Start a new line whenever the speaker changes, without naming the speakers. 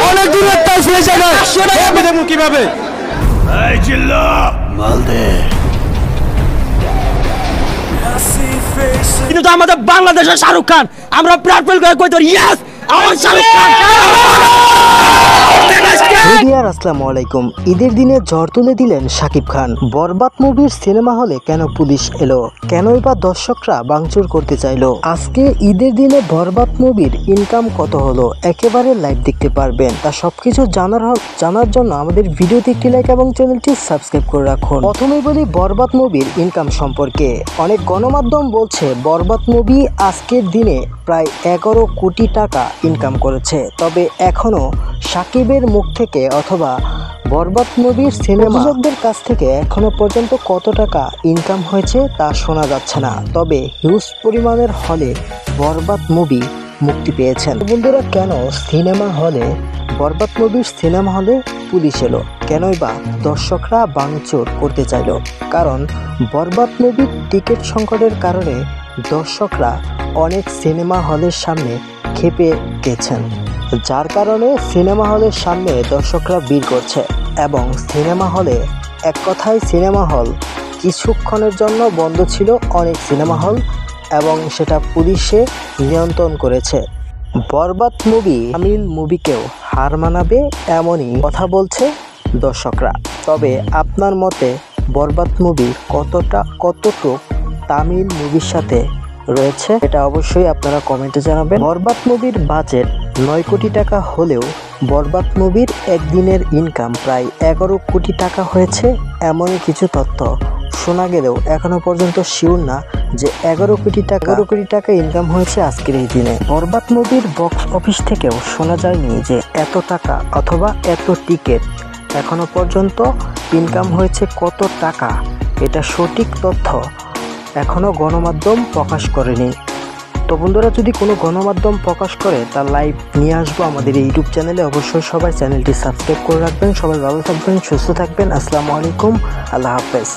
অনেক দূর কিভাবে কিন্তু আমাদের বাংলাদেশের শাহরুখ খান আমরা প্রার্থনা করে কই তোর ইয়েস আমার শাহরুখ খান।
আসসালামু আলাইকুম। ঈদের দিনে ঝড় তুলে দিলেন শাকিব খান। বরবাদ মুভির সিনেমা হলে কেন পুলিশ এলো, কেনই বা দর্শকরা ভাঙচুর করতে চাইলো? আজকে ঈদের দিনে বরবাদ মুভির ইনকাম কত হলো একেবারে লাইভ দেখতে পারবেন। তা সবকিছু জানার জন্য আমাদের ভিডিওতে একটি লাইক এবং চ্যানেলটি সাবস্ক্রাইব করে রাখুন। প্রথমেই বলি বরবাদ মুভির ইনকাম সম্পর্কে। অনেক গণমাধ্যম বলছে বরবাদ মুভি আজকের দিনে প্রায় 11 কোটি টাকা ইনকাম করেছে। তবে এখনো শাকিবের মুখ থেকে অথবা বরবাদ মুভির সিনেমাদের কাছ থেকে এখনো পর্যন্ত কত টাকা ইনকাম হয়েছে তা শোনা যাচ্ছে না। তবে হিউজ পরিমাণের হলে বরবাদ মুভি মুক্তি পেয়েছেন। বন্ধুরা, কেন সিনেমা হলে বরবাদ মুভির সিনেমা হলে পুলিশ এলো, কেনই বা দর্শকরা ভাঙচুর করতে চাইল? কারণ বরবাদ মুভির টিকিট সংকটের কারণে দর্শকরা অনেক সিনেমা হলের সামনে ক্ষেপে গেছেন, যার কারণে সিনেমা হলের সামনে দর্শকরা ভিড় করছে। এবং সিনেমা হলে এক কথায় সিনেমা হল কিছুক্ষণের জন্য বন্ধ ছিল, অনেক সিনেমা হল, এবং সেটা পুলিশে নিয়ন্ত্রণ করেছে। বরবাদ মুভি তামিল মুভিকেও হার মানাবে এমনই কথা বলছে দর্শকরা। তবে আপনার মতে বরবাদ মুভি কতটুকু তামিল মুভির সাথে রয়েছে এটা অবশ্যই আপনারা কমেন্টে জানাবেন। বরবাদ মুভির বাজেট 9 কোটি টাকা হলেও বরবাদ মুভির একদিনের ইনকাম প্রায় 11 কোটি টাকা হয়েছে এমনই কিছু তথ্য শোনা গেলেও এখনো পর্যন্ত শিওর না যে 11 কোটি টাকা ইনকাম হয়েছে আজকের এই দিনে। বরবাদ মুভির বক্স অফিস থেকেও শোনা যায়নি যে এত টাকা অথবা এত টিকিট এখনো পর্যন্ত ইনকাম হয়েছে কত টাকা, এটা সঠিক তথ্য এখনো গণমাধ্যম প্রকাশ করেনি। তো বন্ধুরা, যদি কোনো গণমাধ্যম প্রকাশ করে তার লাইভ নিয়ে আসবো আমাদের এই ইউটিউব চ্যানেলে। অবশ্যই সবাই চ্যানেলটি সাবস্ক্রাইব করে রাখবেন। সবাই ভালো থাকবেন, সুস্থ থাকবেন। আসসালামু আলাইকুম, আল্লাহ হাফেজ।